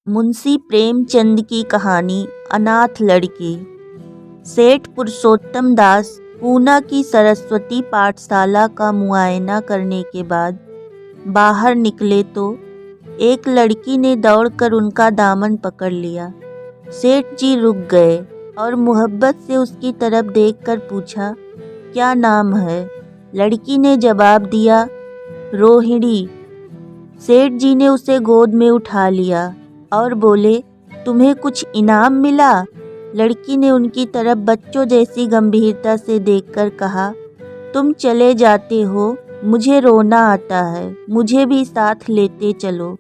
मुंशी प्रेमचंद की कहानी अनाथ लड़की। सेठ पुरुषोत्तम दास पूना की सरस्वती पाठशाला का मुआयना करने के बाद बाहर निकले तो एक लड़की ने दौड़कर उनका दामन पकड़ लिया। सेठ जी रुक गए और मोहब्बत से उसकी तरफ देखकर पूछा, क्या नाम है? लड़की ने जवाब दिया, रोहिणी। सेठ जी ने उसे गोद में उठा लिया और बोले, तुम्हें कुछ इनाम मिला? लड़की ने उनकी तरफ बच्चों जैसी गंभीरता से देखकर कहा, तुम चले जाते हो, मुझे रोना आता है, मुझे भी साथ लेते चलो।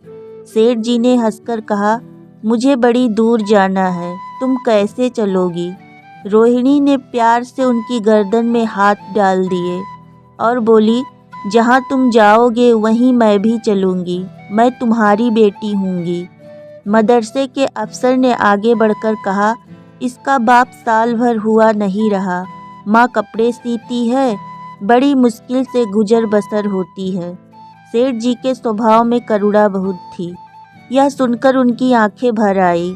सेठ जी ने हंसकर कहा, मुझे बड़ी दूर जाना है, तुम कैसे चलोगी? रोहिणी ने प्यार से उनकी गर्दन में हाथ डाल दिए और बोली, जहाँ तुम जाओगे वहीं मैं भी चलूँगी, मैं तुम्हारी बेटी हूँगी। मदरसे के अफसर ने आगे बढ़कर कहा, इसका बाप साल भर हुआ नहीं रहा, माँ कपड़े सीती है, बड़ी मुश्किल से गुजर बसर होती है। सेठ जी के स्वभाव में करुणा बहुत थी। यह सुनकर उनकी आंखें भर आई।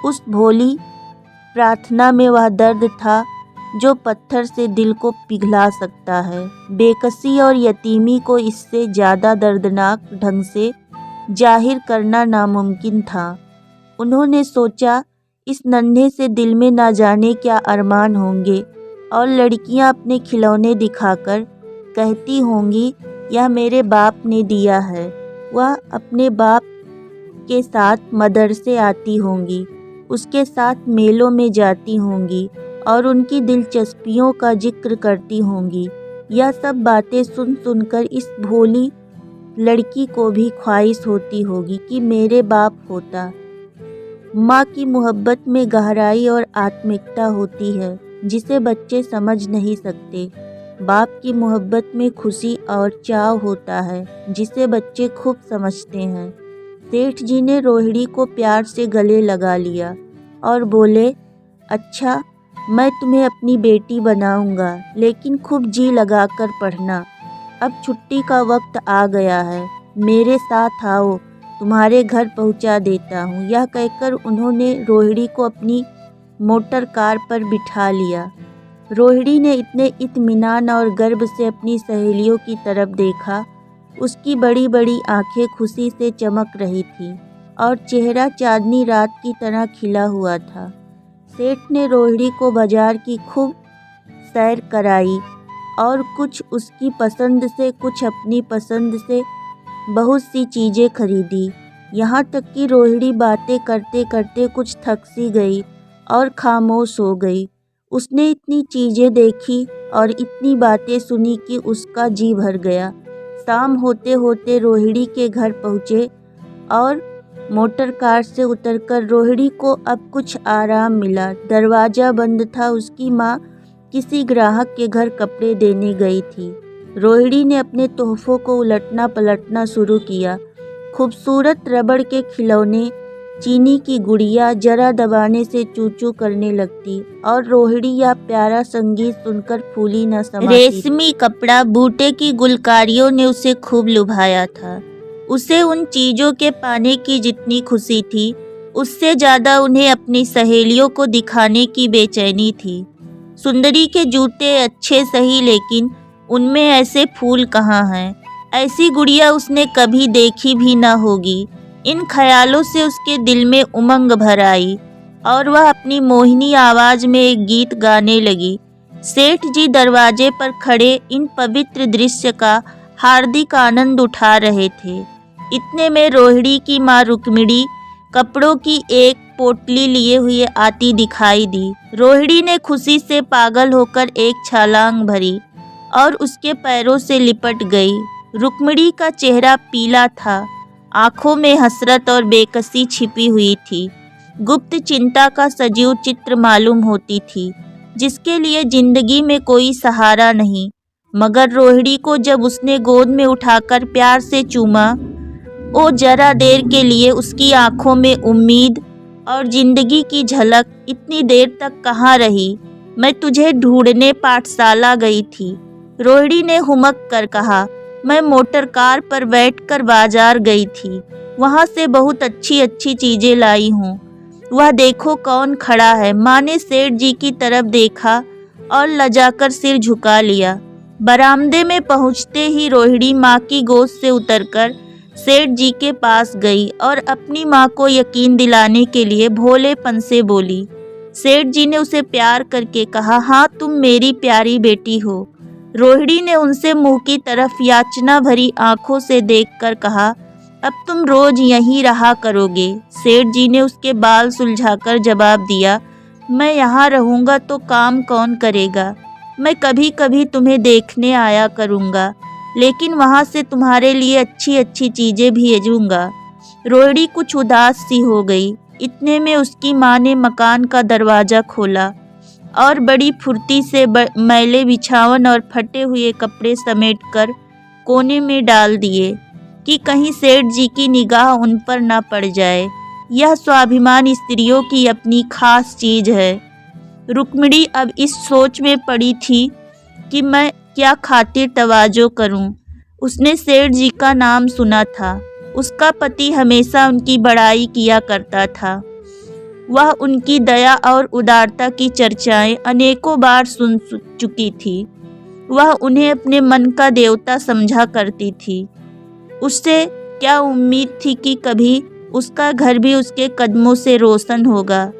उस भोली प्रार्थना में वह दर्द था जो पत्थर से दिल को पिघला सकता है। बेकसी और यतीमी को इससे ज़्यादा दर्दनाक ढंग से जाहिर करना नामुमकिन था। उन्होंने सोचा, इस नन्हे से दिल में ना जाने क्या अरमान होंगे और लड़कियां अपने खिलौने दिखाकर कहती होंगी, यह मेरे बाप ने दिया है। वह अपने बाप के साथ मदरसे आती होंगी, उसके साथ मेलों में जाती होंगी और उनकी दिलचस्पियों का जिक्र करती होंगी। यह सब बातें सुन सुनकर इस भोली लड़की को भी ख्वाहिश होती होगी कि मेरे बाप होता। माँ की मोहब्बत में गहराई और आत्मिकता होती है जिसे बच्चे समझ नहीं सकते। बाप की मोहब्बत में खुशी और चाव होता है जिसे बच्चे खूब समझते हैं। सेठ जी ने रोहिणी को प्यार से गले लगा लिया और बोले, अच्छा, मैं तुम्हें अपनी बेटी बनाऊंगा, लेकिन खूब जी लगाकर पढ़ना। अब छुट्टी का वक्त आ गया है, मेरे साथ आओ, तुम्हारे घर पहुंचा देता हूँ। यह कहकर उन्होंने रोहिणी को अपनी मोटर कार पर बिठा लिया। रोहिणी ने इतने इत्मीनान और गर्व से अपनी सहेलियों की तरफ देखा। उसकी बड़ी बड़ी आंखें खुशी से चमक रही थीं और चेहरा चांदनी रात की तरह खिला हुआ था। सेठ ने रोहिणी को बाजार की खूब सैर कराई और कुछ उसकी पसंद से कुछ अपनी पसंद से बहुत सी चीज़ें खरीदी। यहाँ तक कि रोहिणी बातें करते करते कुछ थक सी गई और खामोश हो गई। उसने इतनी चीज़ें देखी और इतनी बातें सुनी कि उसका जी भर गया। शाम होते होते रोहिणी के घर पहुँचे और मोटर कार से उतरकर रोहिणी को अब कुछ आराम मिला। दरवाज़ा बंद था। उसकी माँ किसी ग्राहक के घर कपड़े देने गई थी। रोहिणी ने अपने तोहफों को उलटना पलटना शुरू किया। खूबसूरत रबड़ के खिलौने, चीनी की गुड़िया जरा दबाने से चू चू करने लगती और रोहिणी यह प्यारा संगीत सुनकर फूली न समाती। रेशमी कपड़ा, बूटे की गुलकारियों ने उसे खूब लुभाया था। उसे उन चीज़ों के पाने की जितनी खुशी थी, उससे ज़्यादा उन्हें अपनी सहेलियों को दिखाने की बेचैनी थी। सुंदरी के जूते अच्छे सही, लेकिन उनमें ऐसे फूल कहाँ हैं? ऐसी गुड़िया उसने कभी देखी भी न होगी। इन ख्यालों से उसके दिल में उमंग भर आई और वह अपनी मोहिनी आवाज़ में एक गीत गाने लगी। सेठ जी दरवाजे पर खड़े इन पवित्र दृश्य का हार्दिक आनंद उठा रहे थे। इतने में रोहिणी की माँ रुक्मिणी कपड़ों की एक पोटली लिए हुए आती दिखाई दी। रोहिणी ने खुशी से पागल होकर एक छलांग भरी और उसके पैरों से लिपट गई। रुक्मिणी का चेहरा पीला था, आंखों में हसरत और बेकसी छिपी हुई थी। गुप्त चिंता का सजीव चित्र मालूम होती थी, जिसके लिए जिंदगी में कोई सहारा नहीं। मगर रोहिणी को जब उसने गोद में उठाकर प्यार से चूमा, वो जरा देर के लिए उसकी आंखों में उम्मीद और जिंदगी की झलक इतनी देर तक कहाँ रही। मैं तुझे ढूंढने पाठशाला गई थी, रोहिणी ने हुमक कर कहा। मैं मोटर कार पर बैठकर बाजार गई थी। वहाँ से बहुत अच्छी अच्छी चीज़ें लाई हूँ। वह देखो कौन खड़ा है। माँ ने सेठ जी की तरफ देखा और लजाकर सिर झुका लिया। बरामदे में पहुँचते ही रोहिणी माँ की गोद से उतरकर सेठ जी के पास गई और अपनी माँ को यकीन दिलाने के लिए भोलेपन से बोली। सेठ जी ने उसे प्यार करके कहा, हाँ तुम मेरी प्यारी बेटी हो। रोहिणी ने उनसे मुंह की तरफ याचना भरी आंखों से देखकर कहा, अब तुम रोज यहीं रहा करोगे। सेठ जी ने उसके बाल सुलझाकर जवाब दिया, मैं यहाँ रहूँगा तो काम कौन करेगा। मैं कभी कभी तुम्हें देखने आया करूँगा, लेकिन वहाँ से तुम्हारे लिए अच्छी अच्छी चीज़ें भेजूँगा। रोहिणी कुछ उदास सी हो गई। इतने में उसकी माँ ने मकान का दरवाज़ा खोला और बड़ी फुर्ती से मैले बिछावन और फटे हुए कपड़े समेटकर कोने में डाल दिए कि कहीं सेठ जी की निगाह उन पर न पड़ जाए। यह स्वाभिमान स्त्रियों की अपनी खास चीज़ है। रुक्मिणी अब इस सोच में पड़ी थी कि मैं क्या खातिर तवाज़ो करूं। उसने सेठ जी का नाम सुना था। उसका पति हमेशा उनकी बड़ाई किया करता था। वह उनकी दया और उदारता की चर्चाएं अनेकों बार सुन चुकी थी। वह उन्हें अपने मन का देवता समझा करती थी। उससे क्या उम्मीद थी कि कभी उसका घर भी उसके कदमों से रोशन होगा।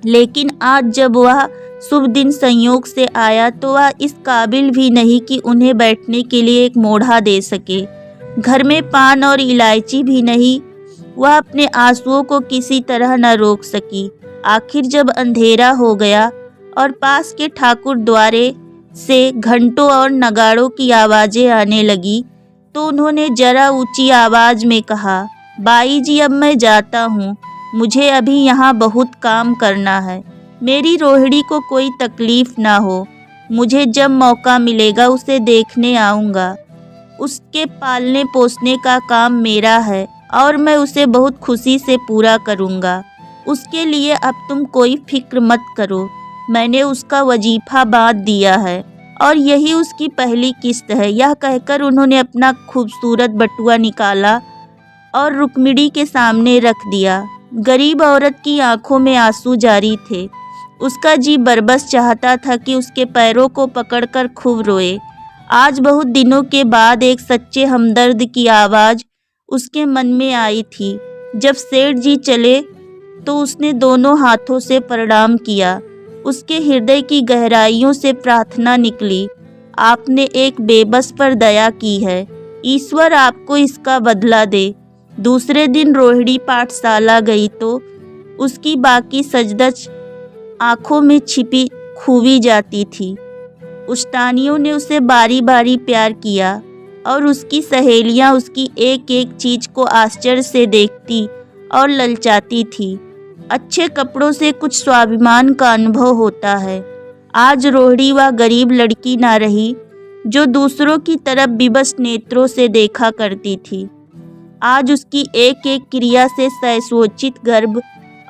लेकिन आज जब वह शुभ दिन संयोग से आया तो वह इस काबिल भी नहीं कि उन्हें बैठने के लिए एक मोढ़ा दे सके। घर में पान और इलायची भी नहीं। वह अपने आंसुओं को किसी तरह न रोक सकी। आखिर जब अंधेरा हो गया और पास के ठाकुर द्वारे से घंटों और नगाड़ों की आवाज़ें आने लगी तो उन्होंने जरा ऊंची आवाज़ में कहा, बाई जी अब मैं जाता हूँ। मुझे अभी यहाँ बहुत काम करना है। मेरी रोहिणी को कोई तकलीफ़ ना हो। मुझे जब मौका मिलेगा उसे देखने आऊँगा। उसके पालने पोसने का काम मेरा है और मैं उसे बहुत खुशी से पूरा करूँगा। उसके लिए अब तुम कोई फिक्र मत करो। मैंने उसका वजीफ़ा बाँध दिया है और यही उसकी पहली किस्त है। यह कहकर उन्होंने अपना खूबसूरत बटुआ निकाला और रुक्मिणी के सामने रख दिया। गरीब औरत की आंखों में आंसू जारी थे। उसका जी बरबस चाहता था कि उसके पैरों को पकड़कर खूब रोए। आज बहुत दिनों के बाद एक सच्चे हमदर्द की आवाज़ उसके मन में आई थी। जब सेठ जी चले तो उसने दोनों हाथों से प्रणाम किया। उसके हृदय की गहराइयों से प्रार्थना निकली, आपने एक बेबस पर दया की है। ईश्वर आपको इसका बदला दे। दूसरे दिन रोहिणी पाठशाला गई तो उसकी बाकी सजदज आँखों में छिपी खूबी जाती थी। उष्टानियों ने उसे बारी बारी प्यार किया और उसकी सहेलियां उसकी एक एक चीज़ को आश्चर्य से देखती और ललचाती थी। अच्छे कपड़ों से कुछ स्वाभिमान का अनुभव होता है। आज रोहिणी वह गरीब लड़की ना रही जो दूसरों की तरफ विवश नेत्रों से देखा करती थी। आज उसकी एक एक क्रिया से संकोचित गर्भ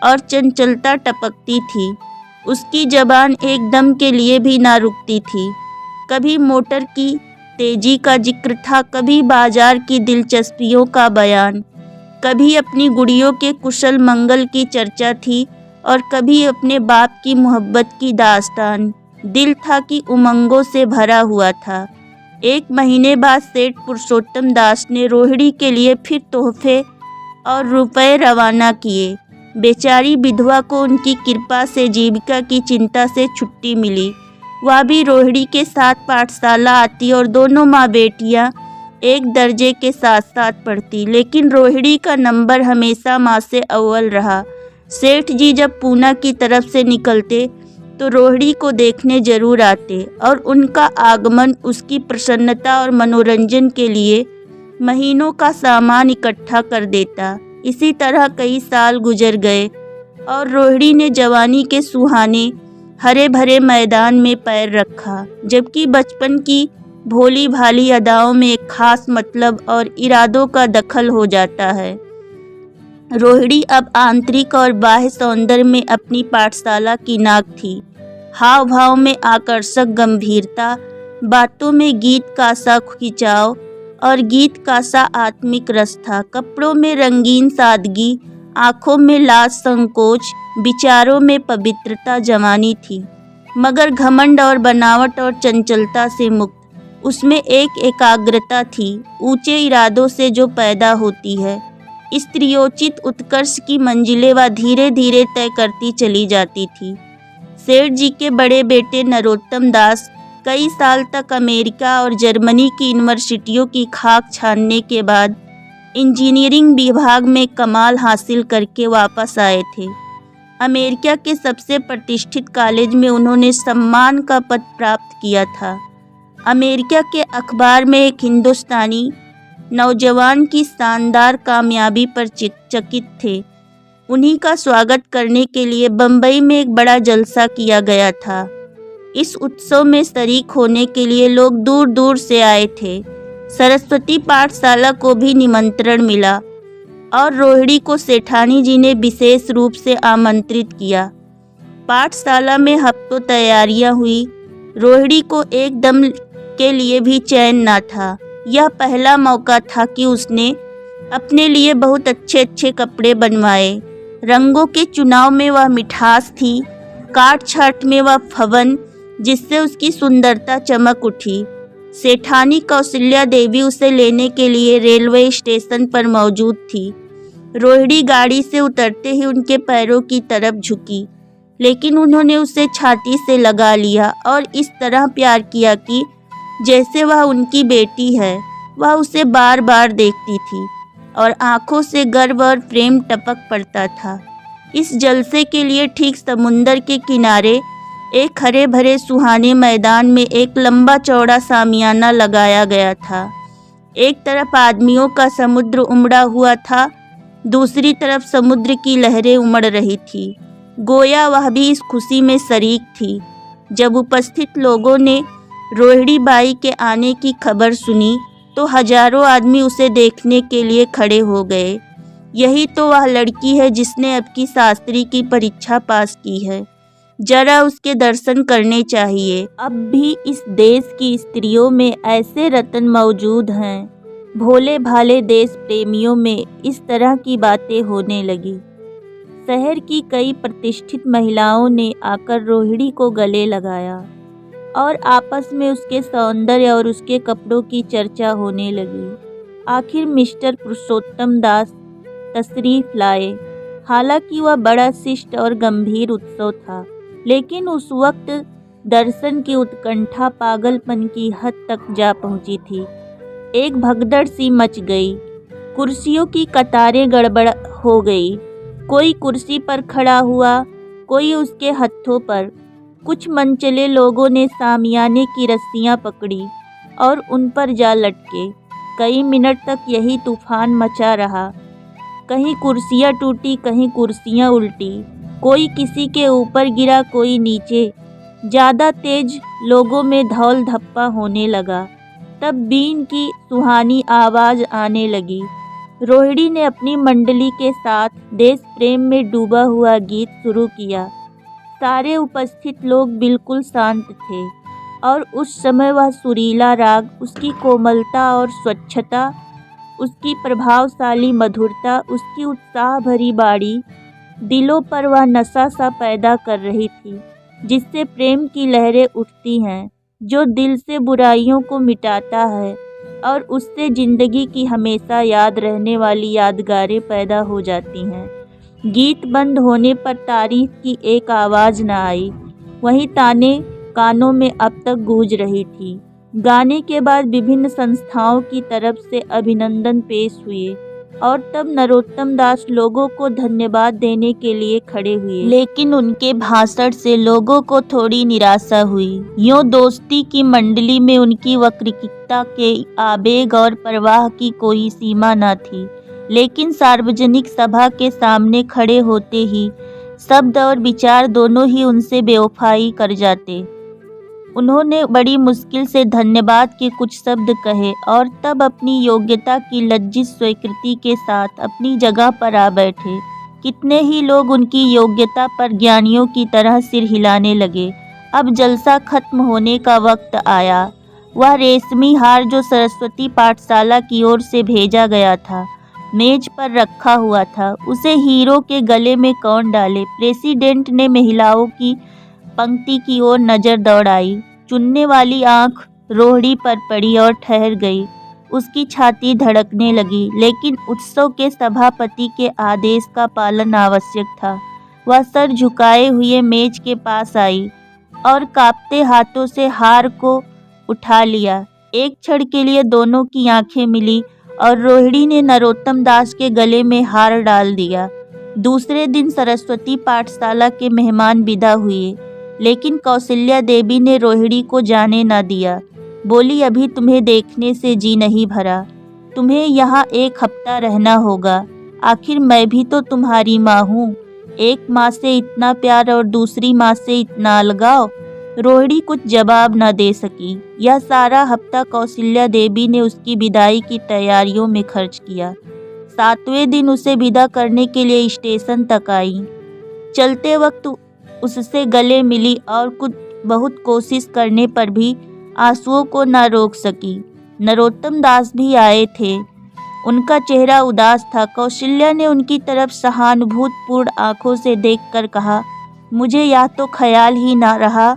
और चंचलता टपकती थी। उसकी जबान एक दम के लिए भी ना रुकती थी। कभी मोटर की तेजी का जिक्र था, कभी बाजार की दिलचस्पियों का बयान, कभी अपनी गुड़ियों के कुशल मंगल की चर्चा थी और कभी अपने बाप की मोहब्बत की दास्तान। दिल था कि उमंगों से भरा हुआ था। एक महीने बाद सेठ पुरुषोत्तम दास ने रोहिणी के लिए फिर तोहफे और रुपए रवाना किए। बेचारी विधवा को उनकी कृपा से जीविका की चिंता से छुट्टी मिली। वह भी रोहिणी के साथ पाठशाला आती और दोनों माँ बेटियाँ एक दर्जे के साथ साथ पढ़ती, लेकिन रोहिणी का नंबर हमेशा माँ से अव्वल रहा। सेठ जी जब पूना की तरफ से निकलते तो रोहिणी को देखने जरूर आते और उनका आगमन उसकी प्रसन्नता और मनोरंजन के लिए महीनों का सामान इकट्ठा कर देता। इसी तरह कई साल गुजर गए और रोहिणी ने जवानी के सुहाने हरे भरे मैदान में पैर रखा, जबकि बचपन की भोली भाली अदाओं में एक खास मतलब और इरादों का दखल हो जाता है। रोहिणी अब आंतरिक और बाह्य सौंदर्य में अपनी पाठशाला की नाक थी। हाव भाव में आकर्षक गंभीरता, बातों में गीत का सा खिंचाव और गीत का सा आत्मिक रस था। कपड़ों में रंगीन सादगी, आंखों में लाज संकोच, विचारों में पवित्रता जवानी थी, मगर घमंड और बनावट और चंचलता से मुक्त। उसमें एक एकाग्रता थी, ऊंचे इरादों से जो पैदा होती है। स्त्रियोचित उत्कर्ष की मंजिलें वह धीरे धीरे तय करती चली जाती थी। सेठ जी के बड़े बेटे नरोत्तम दास कई साल तक अमेरिका और जर्मनी की यूनिवर्सिटियों की खाक छानने के बाद इंजीनियरिंग विभाग में कमाल हासिल करके वापस आए थे। अमेरिका के सबसे प्रतिष्ठित कॉलेज में उन्होंने सम्मान का पद प्राप्त किया था। अमेरिका के अखबार में एक हिंदुस्तानी नौजवान की शानदार कामयाबी पर चकित थे। उन्हीं का स्वागत करने के लिए बम्बई में एक बड़ा जलसा किया गया था। इस उत्सव में शरीक होने के लिए लोग दूर दूर से आए थे। सरस्वती पाठशाला को भी निमंत्रण मिला और रोहिणी को सेठानी जी ने विशेष रूप से आमंत्रित किया। पाठशाला में हफ्तों तैयारियां हुई। रोहिणी को एकदम के लिए भी चैन ना था। यह पहला मौका था कि उसने अपने लिए बहुत अच्छे अच्छे कपड़े बनवाए। रंगों के चुनाव में वह मिठास थी, काट छाट में वह फवन जिससे उसकी सुंदरता चमक उठी। सेठानी कौशल्या देवी उसे लेने के लिए रेलवे स्टेशन पर मौजूद थी। रोहिणी गाड़ी से उतरते ही उनके पैरों की तरफ झुकी, लेकिन उन्होंने उसे छाती से लगा लिया और इस तरह प्यार किया कि जैसे वह उनकी बेटी है। वह उसे बार बार देखती थी और आंखों से गर्व और प्रेम टपक पड़ता था। इस जलसे के लिए ठीक समुंदर के किनारे एक हरे भरे सुहाने मैदान में एक लंबा चौड़ा सामियाना लगाया गया था। एक तरफ आदमियों का समुद्र उमड़ा हुआ था, दूसरी तरफ समुद्र की लहरें उमड़ रही थी। गोया वह भी इस खुशी में शरीक थी। जब उपस्थित लोगों ने रोहिणी बाई के आने की खबर सुनी तो हजारों आदमी उसे देखने के लिए खड़े हो गए। यही तो वह लड़की है जिसने अब की शास्त्री की परीक्षा पास की है। जरा उसके दर्शन करने चाहिए। अब भी इस देश की स्त्रियों में ऐसे रत्न मौजूद हैं। भोले भाले देश प्रेमियों में इस तरह की बातें होने लगी। शहर की कई प्रतिष्ठित महिलाओं ने आकर रोहिणी को गले लगाया और आपस में उसके सौंदर्य और उसके कपड़ों की चर्चा होने लगी। आखिर मिस्टर पुरुषोत्तम दास तशरीफ लाए। हालांकि वह बड़ा शिष्ट और गंभीर उत्सव था, लेकिन उस वक्त दर्शन की उत्कंठा पागलपन की हद तक जा पहुंची थी। एक भगदड़ सी मच गई। कुर्सियों की कतारें गड़बड़ हो गई। कोई कुर्सी पर खड़ा हुआ, कोई उसके हत्थों पर। कुछ मनचले लोगों ने सामियाने की रस्सियां पकड़ी और उन पर जा लटके। कई मिनट तक यही तूफान मचा रहा। कहीं कुर्सियां टूटी, कहीं कुर्सियां उल्टी। कोई किसी के ऊपर गिरा, कोई नीचे। ज़्यादा तेज लोगों में धौल धप्पा होने लगा। तब बीन की सुहानी आवाज़ आने लगी। रोहिणी ने अपनी मंडली के साथ देश प्रेम में डूबा हुआ गीत शुरू किया। सारे उपस्थित लोग बिल्कुल शांत थे और उस समय वह सुरीला राग, उसकी कोमलता और स्वच्छता, उसकी प्रभावशाली मधुरता, उसकी उत्साह भरी बाड़ी दिलों पर वह नशा सा पैदा कर रही थी, जिससे प्रेम की लहरें उठती हैं, जो दिल से बुराइयों को मिटाता है और उससे ज़िंदगी की हमेशा याद रहने वाली यादगारें पैदा हो जाती हैं। गीत बंद होने पर तारीफ की एक आवाज़ न आई। वही ताने कानों में अब तक गूंज रही थी। गाने के बाद विभिन्न संस्थाओं की तरफ से अभिनंदन पेश हुए और तब नरोत्तम दास लोगों को धन्यवाद देने के लिए खड़े हुए। लेकिन उनके भाषण से लोगों को थोड़ी निराशा हुई। यूँ दोस्ती की मंडली में उनकी वक्रिकता के आवेग और प्रवाह की कोई सीमा न थी, लेकिन सार्वजनिक सभा के सामने खड़े होते ही शब्द और विचार दोनों ही उनसे बेवफाई कर जाते। उन्होंने बड़ी मुश्किल से धन्यवाद के कुछ शब्द कहे और तब अपनी योग्यता की लज्जित स्वीकृति के साथ अपनी जगह पर आ बैठे। कितने ही लोग उनकी योग्यता पर ज्ञानियों की तरह सिर हिलाने लगे। अब जलसा खत्म होने का वक्त आया। वह रेशमी हार जो सरस्वती पाठशाला की ओर से भेजा गया था मेज पर रखा हुआ था। उसे हीरो के गले में कौन डाले। प्रेसिडेंट ने महिलाओं की पंक्ति की ओर नजर दौड़ाई। चुनने वाली आंख रोहिणी पर पड़ी और ठहर गई। उसकी छाती धड़कने लगी, लेकिन उत्सव के सभापति के आदेश का पालन आवश्यक था। वह सर झुकाए हुए मेज के पास आई और कांपते हाथों से हार को उठा लिया। एक क्षण के लिए दोनों की आंखें मिली और रोहिणी ने नरोत्तम दास के गले में हार डाल दिया। दूसरे दिन सरस्वती पाठशाला के मेहमान विदा हुए, लेकिन कौशल्या देवी ने रोहिणी को जाने न दिया। बोली, अभी तुम्हें देखने से जी नहीं भरा। तुम्हें यहाँ एक हफ्ता रहना होगा। आखिर मैं भी तो तुम्हारी माँ हूँ। एक माँ से इतना प्यार और दूसरी माँ से इतना अलगाव। रोहिणी कुछ जवाब न दे सकी। यह सारा हफ्ता कौशल्या देवी ने उसकी विदाई की तैयारियों में खर्च किया। 7वें दिन उसे विदा करने के लिए स्टेशन तक आई। चलते वक्त उससे गले मिली और कुछ बहुत कोशिश करने पर भी आंसुओं को न रोक सकी। नरोत्तम दास भी आए थे। उनका चेहरा उदास था। कौशल्या ने उनकी तरफ सहानुभूतिपूर्ण आंखों से देखकर कहा, मुझे यह तो ख्याल ही ना रहा।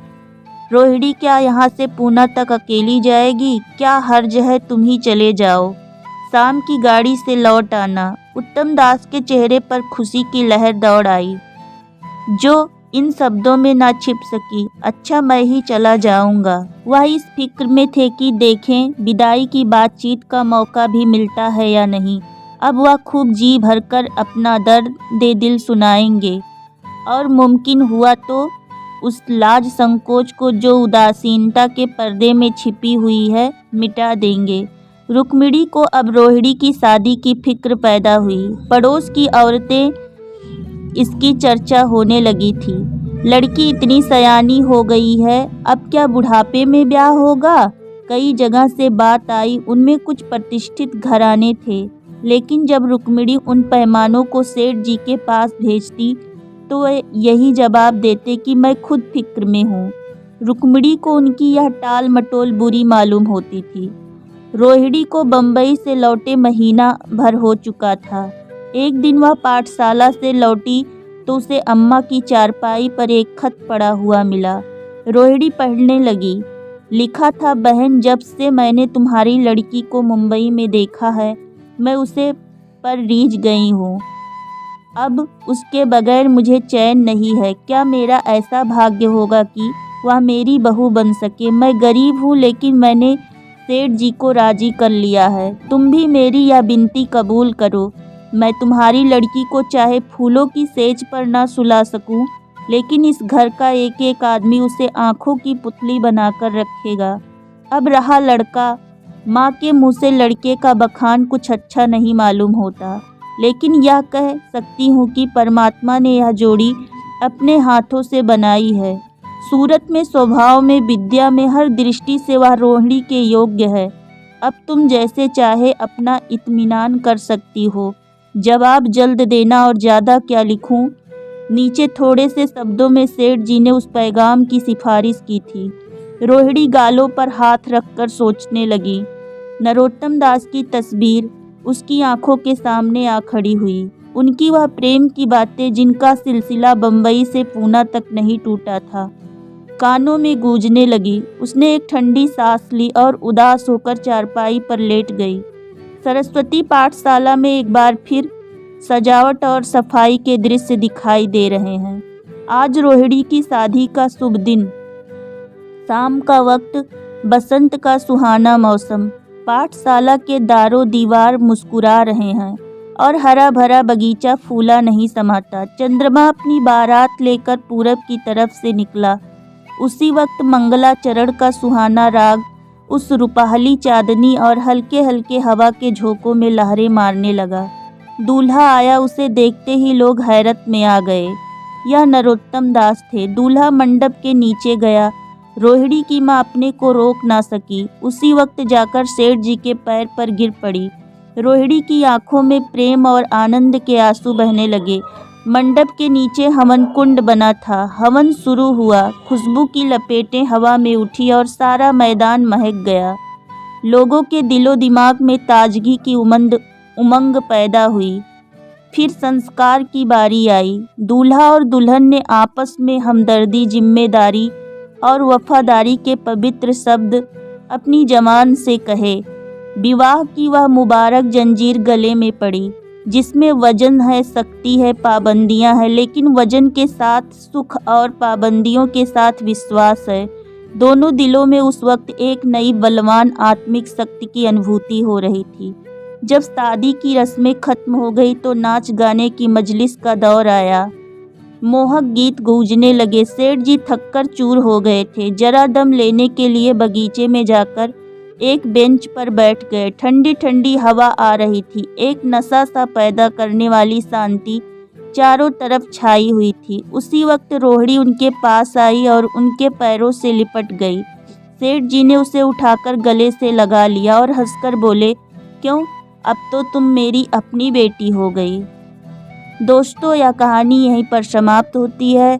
रोहिणी क्या यहाँ से पूना तक अकेली जाएगी? क्या हर्ज है तुम ही चले जाओ। शाम की गाड़ी से लौट आना। उत्तम दास के चेहरे पर खुशी की लहर दौड़ आई, जो इन शब्दों में ना छिप सकी। अच्छा, मैं ही चला जाऊंगा। वह इस फिक्र में थे कि देखें विदाई की बातचीत का मौका भी मिलता है या नहीं। अब वह खूब जी भरकर अपना दर्द दे दिल सुनाएंगे और मुमकिन हुआ तो उस लाज संकोच को जो उदासीनता के पर्दे में छिपी हुई है मिटा देंगे। रुक्मिणी को अब रोहिणी की शादी की फिक्र पैदा हुई। पड़ोस की औरतें इसकी चर्चा होने लगी थी। लड़की इतनी सयानी हो गई है, अब क्या बुढ़ापे में ब्याह होगा? कई जगह से बात आई। उनमें कुछ प्रतिष्ठित घराने थे, लेकिन जब रुक्मिणी उन पैमानों को सेठ जी के पास भेजती तो वे यही जवाब देते कि मैं खुद फिक्र में हूँ। रुक्मिणी को उनकी यह टाल मटोल बुरी मालूम होती थी। रोहिणी को बम्बई से लौटे महीना भर हो चुका था। एक दिन वह पाठशाला से लौटी तो उसे अम्मा की चारपाई पर एक खत पड़ा हुआ मिला। रोहिणी पढ़ने लगी। लिखा था, बहन, जब से मैंने तुम्हारी लड़की को मुंबई में देखा है मैं उसे पर रीझ गई हूँ। अब उसके बगैर मुझे चैन नहीं है। क्या मेरा ऐसा भाग्य होगा कि वह मेरी बहू बन सके? मैं गरीब हूँ, लेकिन मैंने सेठ जी को राजी कर लिया है। तुम भी मेरी यह विनती कबूल करो। मैं तुम्हारी लड़की को चाहे फूलों की सेज पर ना सुला सकूं, लेकिन इस घर का एक एक आदमी उसे आंखों की पुतली बनाकर रखेगा। अब रहा लड़का, माँ के मुंह से लड़के का बखान कुछ अच्छा नहीं मालूम होता, लेकिन यह कह सकती हूँ कि परमात्मा ने यह जोड़ी अपने हाथों से बनाई है। सूरत में, स्वभाव में, विद्या में, हर दृष्टि से वह रोहिणी के योग्य है। अब तुम जैसे चाहे अपना इत्मीनान कर सकती हो। जवाब जल्द देना और ज़्यादा क्या लिखूं? नीचे थोड़े से शब्दों में सेठ जी ने उस पैगाम की सिफारिश की थी। रोहिणी गालों पर हाथ रखकर सोचने लगी। नरोत्तम दास की तस्वीर उसकी आंखों के सामने आ खड़ी हुई। उनकी वह प्रेम की बातें जिनका सिलसिला बम्बई से पूना तक नहीं टूटा था, कानों में गूंजने लगी। उसने एक ठंडी सांस ली और उदास होकर चारपाई पर लेट गई। सरस्वती पाठशाला में एक बार फिर सजावट और सफाई के दृश्य दिखाई दे रहे हैं। आज रोहिणी की शादी का शुभ दिन। शाम का वक्त, बसंत का सुहाना मौसम। पाठशाला के दारों दीवार मुस्कुरा रहे हैं और हरा भरा बगीचा फूला नहीं समाता। चंद्रमा अपनी बारात लेकर पूरब की तरफ से निकला। उसी वक्त मंगलाचरण का सुहाना राग उस रुपहली चांदनी और हल्के हल्के हवा के झोंकों में लहरें मारने लगा। दूल्हा आया। उसे देखते ही लोग हैरत में आ गए। यह नरोत्तम दास थे। दूल्हा मंडप के नीचे गया। रोहिणी की माँ अपने को रोक ना सकी। उसी वक्त जाकर सेठ जी के पैर पर गिर पड़ी। रोहिणी की आंखों में प्रेम और आनंद के आंसू बहने लगे। मंडप के नीचे हवन कुंड बना था। हवन शुरू हुआ, खुशबू की लपेटें हवा में उठी और सारा मैदान महक गया। लोगों के दिलो दिमाग में ताजगी की उमंग पैदा हुई। फिर संस्कार की बारी आई। दूल्हा और दुल्हन ने आपस में हमदर्दी, जिम्मेदारी और वफादारी के पवित्र शब्द अपनी ज़बान से कहे। विवाह की वह मुबारक जंजीर गले में पड़ी, जिसमें वजन है, शक्ति है, पाबंदियां हैं, लेकिन वजन के साथ सुख और पाबंदियों के साथ विश्वास है। दोनों दिलों में उस वक्त एक नई बलवान आत्मिक शक्ति की अनुभूति हो रही थी। जब शादी की रस्में खत्म हो गई तो नाच गाने की मजलिस का दौर आया। मोहक गीत गूंजने लगे। सेठ जी थककर चूर हो गए थे। जरा दम लेने के लिए बगीचे में जाकर एक बेंच पर बैठ गए। ठंडी ठंडी हवा आ रही थी। एक नशा सा पैदा करने वाली शांति चारों तरफ छाई हुई थी। उसी वक्त रोहिणी उनके पास आई और उनके पैरों से लिपट गई। सेठ जी ने उसे उठाकर गले से लगा लिया और हंसकर बोले, क्यों, अब तो तुम मेरी अपनी बेटी हो गई। दोस्तों, यह कहानी यहीं पर समाप्त होती है।